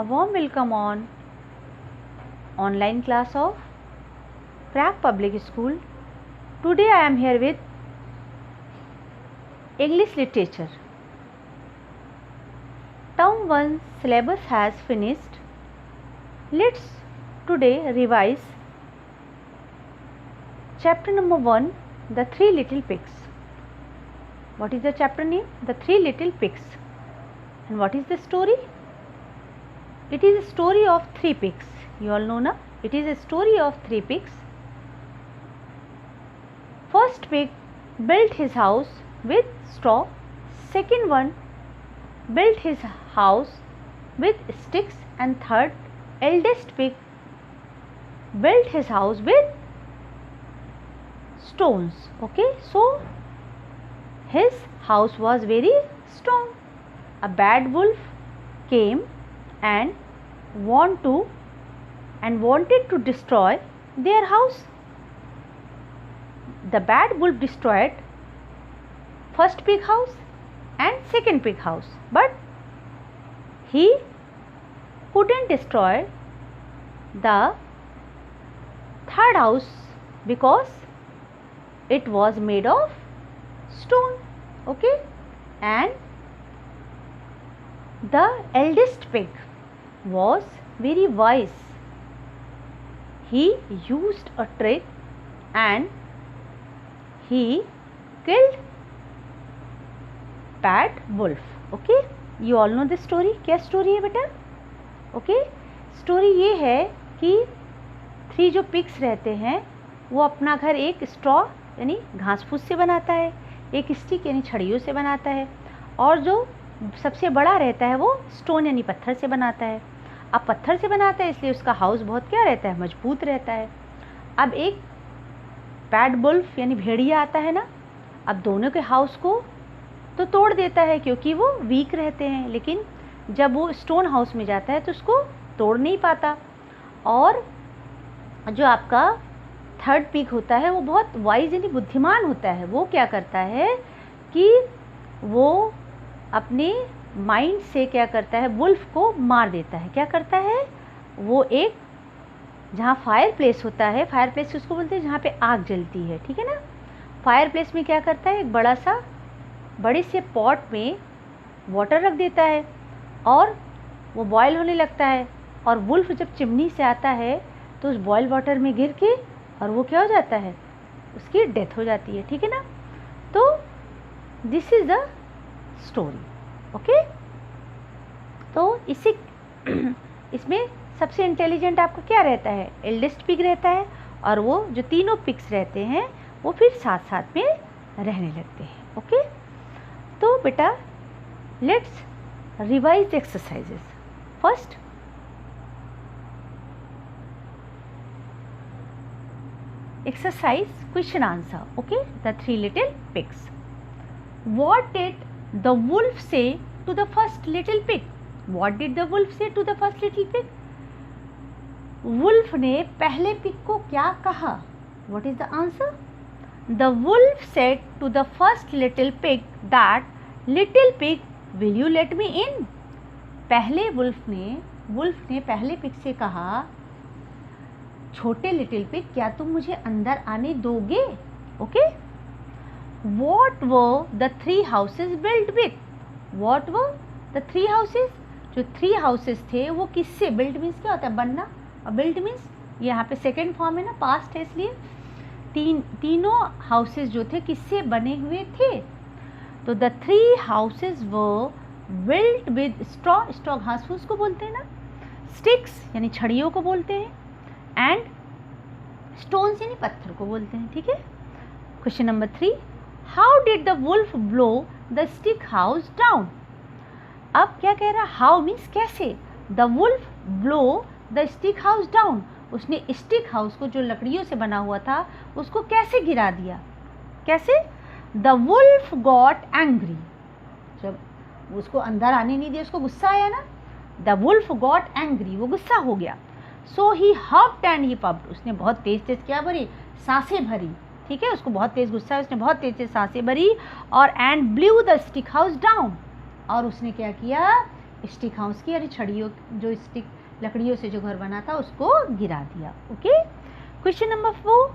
A warm welcome on online class of Prague Public School. Today I am here with English Literature. Term 1 syllabus has finished. Let's today revise chapter number 1, The Three Little Pigs. What is the chapter name? The Three Little Pigs. And what is the story? It is a story of three pigs. You all know na? It is a story of three pigs. First pig built his house with straw. Second one built his house with sticks. And third, eldest pig built his house with stones. Okay, so his house was very strong. A bad wolf came and wanted to destroy their house. The bad wolf destroyed first pig house and second pig house, but he couldn't destroy the third house because it was made of stone. Okay, and the eldest pig was very wise. He used a trick and he killed bad wolf. Okay, you all know this story. क्या story है बेटा? Okay, story ये है कि three जो pigs रहते हैं वो अपना घर एक स्ट्रॉ यानी घास फूस से बनाता है, एक स्टिक यानी छड़ियों से बनाता है, और जो सबसे बड़ा रहता है वो स्टोन यानी पत्थर से बनाता है. अब पत्थर से बनाता है इसलिए उसका हाउस बहुत क्या रहता है, मजबूत रहता है. अब एक बैड वुल्फ यानी भेड़िया आता है ना, अब दोनों के हाउस को तो तोड़ देता है क्योंकि वो वीक रहते हैं, लेकिन जब वो स्टोन हाउस में जाता है तो उसको तोड़ नहीं पाता. और जो आपका थर्ड पिग होता है वो बहुत वाइज यानी बुद्धिमान होता है. वो क्या करता है कि वो अपने माइंड से क्या करता है, वुल्फ को मार देता है. क्या करता है वो, एक जहाँ फायर प्लेस होता है, फायर प्लेस उसको बोलते हैं जहाँ पे आग जलती है, ठीक है ना. फायर प्लेस में क्या करता है, एक बड़े से पॉट में वाटर रख देता है और वो बॉयल होने लगता है. और वुल्फ जब चिमनी से आता है तो उस बॉयल वाटर में गिर के और वो क्या हो जाता है, उसकी डेथ हो जाती है, ठीक है ना. तो this is the story. Okay, तो इसमें सबसे इंटेलिजेंट आपका क्या रहता है, एल्डेस्ट पिग रहता है, और वो जो तीनों पिग्स रहते हैं वो फिर साथ साथ में रहने लगते हैं. ओके, तो बेटा let's revise the exercises. First, exercise question answer. Okay, the three little pigs. What did the wolf say to the first little pig? What did the wolf say to the first little pig? wolf ने पहले pig को क्या कहा? What is the answer? The wolf said to the first little pig that little pig, will you let me in? पहले wolf ने पहले pig से कहा, छोटे लिटिल पिग क्या तुम मुझे अंदर आने दोगे? Okay. What were the three houses built with? What were the three houses? जो थ्री हाउसेस थे वो किससे, बिल्ट मीन्स क्या होता है, बनना, और बिल्ट मीन्स यहाँ पे सेकेंड फॉर्म है ना, पास्ट है, इसलिए तीनों हाउसेस जो थे किससे बने हुए थे. तो the three houses were built with straw. Straw घास फूस को बोलते हैं ना, स्टिक्स यानी छड़ियों को बोलते हैं, एंड स्टोन्स यानी पत्थर को बोलते हैं, ठीक है. Question number 3, how did the wolf blow the stick house down? अब क्या कह रहा, हाउ मीन्स कैसे. The wolf blow the stick house down, उसने स्टिक हाउस को जो लकड़ियों से बना हुआ था उसको कैसे गिरा दिया. कैसे? द वुल्फ गॉट एंग्री, जब उसको अंदर आने नहीं दिया, उसको गुस्सा आया ना. द वुल्फ गॉट एंग्री, वो गुस्सा हो गया. सो ही हफ्ड एंड ही पफ्ड, उसने बहुत तेज क्या भरी, सांसें भरी, ठीक है. उसको बहुत तेज गुस्सा है, उसने बहुत तेज सांसें भरी, और and blue the stick house down, और उसने क्या किया, स्टिक हाउस की, यानी छड़ियों जो स्टिक लकड़ियों से जो घर बना था उसको गिरा दिया। Okay, question number 4,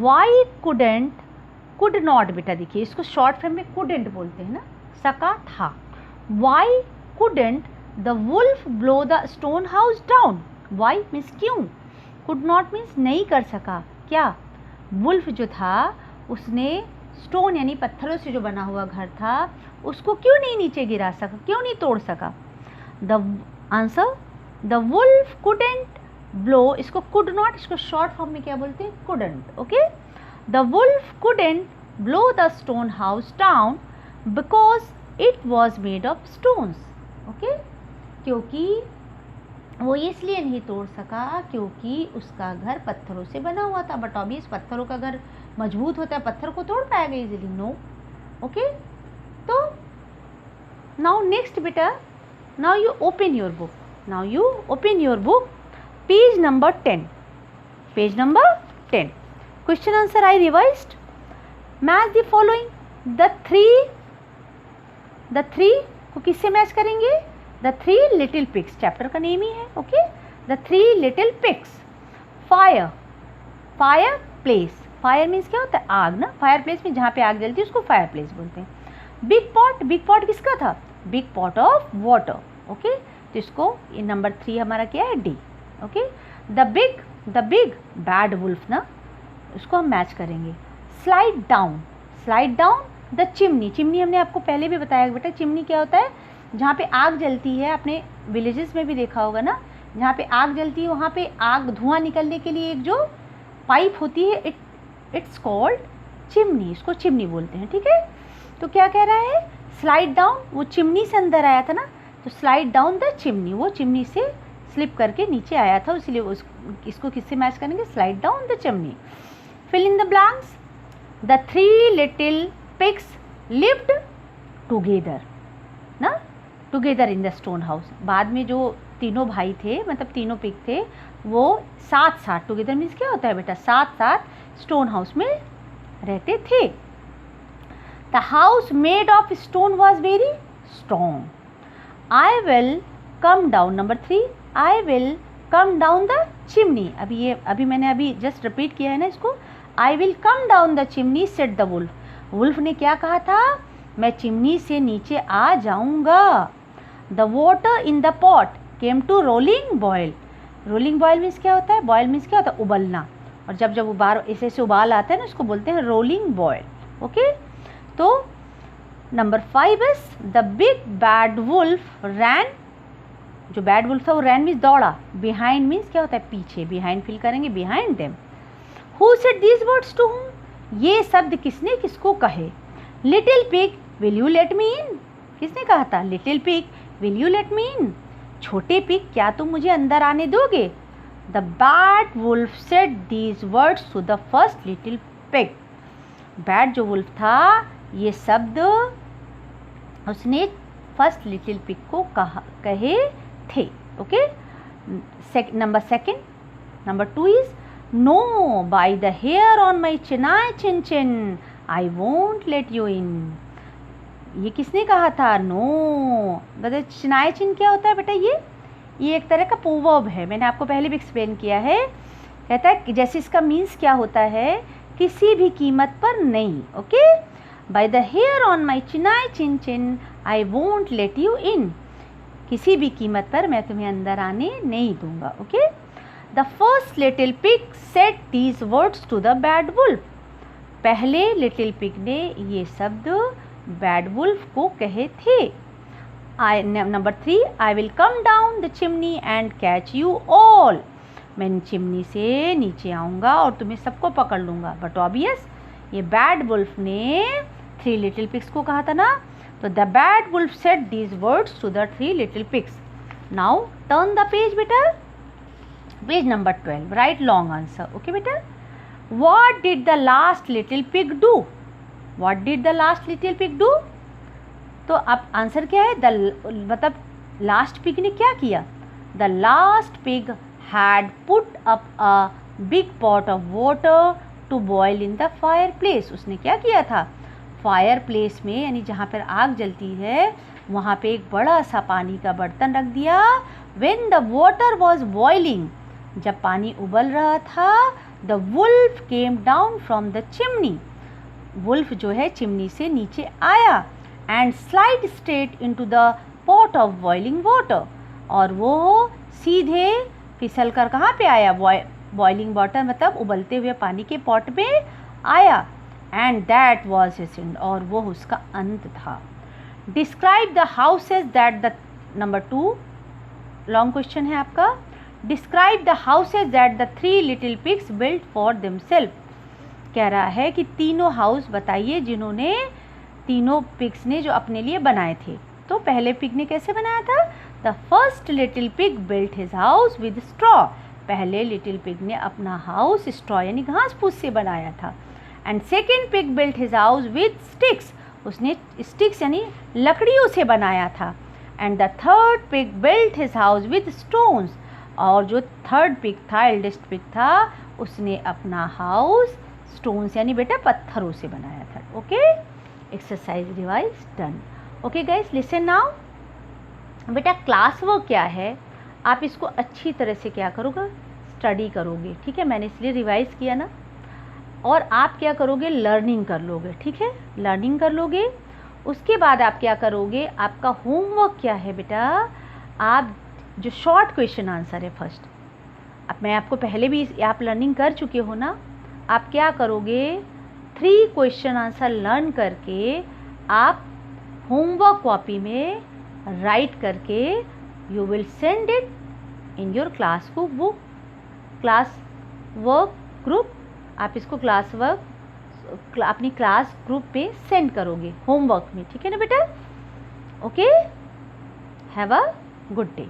why couldn't, could not, बेटा देखिए इसको शॉर्ट फॉर्म में कुडेंट बोलते हैं ना, सका था। Why couldn't the wolf blow the stone house down, why means क्यों, कुड नॉट मीन्स नहीं कर सका, क्या वुल्फ जो था उसने स्टोन यानी पत्थरों से जो बना हुआ घर था उसको क्यों नहीं नीचे गिरा सका, क्यों नहीं तोड़ सका। The answer, the wolf couldn't blow, इसको कुड नॉट, इसको शॉर्ट फॉर्म में क्या बोलते हैं, couldn't. Okay, the wolf couldn't blow the stone house down because it was made of stones. Okay, क्योंकि वो इसलिए नहीं तोड़ सका क्योंकि उसका घर पत्थरों से बना हुआ था। बट ऑब्वियस पत्थरों का घर मजबूत होता है, पत्थर को तोड़ पाएगा इजीली, नो। ओके, तो नाउ नेक्स्ट बेटा, now you open your book, now you open your book, page number 10, page number 10, question answer I revised, match the following, the three को किससे मैच करेंगे, द 3 लिटिल पिग्स, चैप्टर का name ही है। Okay, the 3 little pigs, fire, fire place, fire means क्या होता है, आग ना, फायर प्लेस में जहाँ पे आग जलती है उसको फायर प्लेस बोलते हैं। बिग पॉट, बिग पॉट किसका था, big pot of water. Okay, तो इसको ये नंबर 3 हमारा क्या है, D. Okay, the big bad wolf ना, उसको हम मैच करेंगे। Slide down, slide down the chimney, chimney हमने आपको पहले भी बताया बेटा, चिमनी क्या होता है, जहाँ पे आग जलती है, अपने विलेजेस में भी देखा होगा ना, जहाँ पे आग जलती है वहाँ पे आग धुआं निकलने के लिए एक जो पाइप होती है, इट्स कॉल्ड चिमनी, इसको चिमनी बोलते हैं। ठीक है, तो क्या कह रहा है, स्लाइड डाउन, वो चिमनी से अंदर आया था ना, तो स्लाइड डाउन द चिमनी, वो चिमनी से स्लिप करके नीचे आया था, इसलिए इसको किससे मैच करेंगे, slide down the chimney. Fill in the blanks, the 3 little pigs lived together ना, together in the stone house, बाद में जो तीनों भाई थे, मतलब तीनों पिग थे, वो साथ साथ, टुगेदर मीन्स क्या होता है बेटा, साथ साथ स्टोन हाउस में रहते थे। The house made of stone was very strong, I will come down, number 3, I will come down the chimney, अभी मैंने जस्ट रिपीट किया है ना इसको, I will come down the chimney said the wolf, wolf ने क्या कहा था, मैं चिमनी से नीचे आ जाऊंगा। The water in the pot came to rolling boil, rolling boil means क्या होता है, बॉयल मीन्स क्या होता है, उबलना, और जब ऐसे उबाल आता है ना उसको बोलते हैं रोलिंग बॉयल। ओके, तो number 5 is the big bad wolf ran, जो बैड वुल्फ था वो रैन मीन्स दौड़ा, बिहाइंड मीन्स क्या होता है, पीछे, बिहाइंड फील करेंगे, behind them. Who said these words to whom, ये शब्द किसने किसको कहे, little pig will you let me in, किसने कहा था, little pig will you let me in, छोटे पिग क्या तुम मुझे अंदर आने दोगे। The bad wolf said these words to the first little pig, bad जो वुल्फ था ये शब्द उसने फर्स्ट लिटिल पिग को कहे थे। Okay, number 2, number 2 is no by the hair on my chinny chin chin I won't let you in, ये किसने कहा था, नो, बता चिनाई चिन क्या होता है बेटा, ये एक तरह का प्रोवर्ब है, मैंने आपको पहले भी एक्सप्लेन किया है, कहता है कि जैसे इसका मीन्स क्या होता है, किसी भी कीमत पर नहीं। Okay, by the hair on my chinny chin chin I won't let you in, किसी भी कीमत पर मैं तुम्हें अंदर आने नहीं दूंगा। Okay, the first little pig said these words to the bad wolf, पहले लिटिल पिग ने ये शब्द बैड वुल्फ को कहे थे। Number 3, I will come down the chimney and catch you all, मैं चिमनी से नीचे आऊँगा और तुम्हें सबको पकड़ लूँगा। बट ऑब्वियस ये बैड वुल्फ ने 3 लिटिल पिग्स को कहा था ना, तो the bad wolf said these words to the 3 little pigs. Now turn the page बेटा, page number 12, write long answer. Okay बेटा, what did the last little pig do, what did the last little pig do, तो अब answer क्या है, मतलब last pig ने क्या किया, the last pig had put up a big pot of water to boil in the fireplace, उसने क्या किया था, फायर प्लेस में यानी जहाँ पर आग जलती है वहाँ पे एक बड़ा सा पानी का बर्तन रख दिया। When the water was boiling, जब पानी उबल रहा था, the wolf came down from the chimney, wolf जो है चिमनी से नीचे आया, and slide straight into the pot of boiling water, और वो सीधे फिसल कर कहाँ पे आया, बॉइलिंग वाटर मतलब उबलते हुए पानी के पॉट में आया। And that was his end, और वो उसका अंत था। Describe the houses that the, number 2 long question है आपका। Describe the houses that the 3 little pigs built for themself, कह रहा है कि तीनों हाउस बताइए जिन्होंने, तीनों पिग्स ने जो अपने लिए बनाए थे। तो पहले पिग ने कैसे बनाया था? The first little pig built his house with straw, पहले लिटिल पिग ने अपना हाउस स्ट्रॉ यानी घास फूस से बनाया था। And second pig built his house with sticks, उसने स्टिक्स यानी लकड़ियों से बनाया था। And the third pig built his house with stones, और जो थर्ड पिग था, एल्डेस्ट पिग था, उसने अपना हाउस स्टोन्स यानी बेटा पत्थरों से बनाया था। Okay, exercise revise done. Okay guys, listen now. बेटा क्लास वर्क क्या है, आप इसको अच्छी तरह से क्या करोगे, स्टडी करोगे, ठीक है, मैंने इसलिए रिवाइज किया ना। और आप क्या करोगे, लर्निंग कर लोगे, ठीक है, लर्निंग कर लोगे। उसके बाद आप क्या करोगे, आपका होमवर्क क्या है बेटा, आप जो शॉर्ट क्वेश्चन आंसर है फर्स्ट, अब मैं आपको पहले भी आप लर्निंग कर चुके हो ना, आप क्या करोगे, 3 क्वेश्चन आंसर लर्न करके आप होमवर्क कॉपी में राइट करके you will send it in your class book, class work group, आप इसको क्लास वर्क अपनी क्लास ग्रुप पे सेंड करोगे होमवर्क में, ठीक है ना बेटा। Okay, have a good day.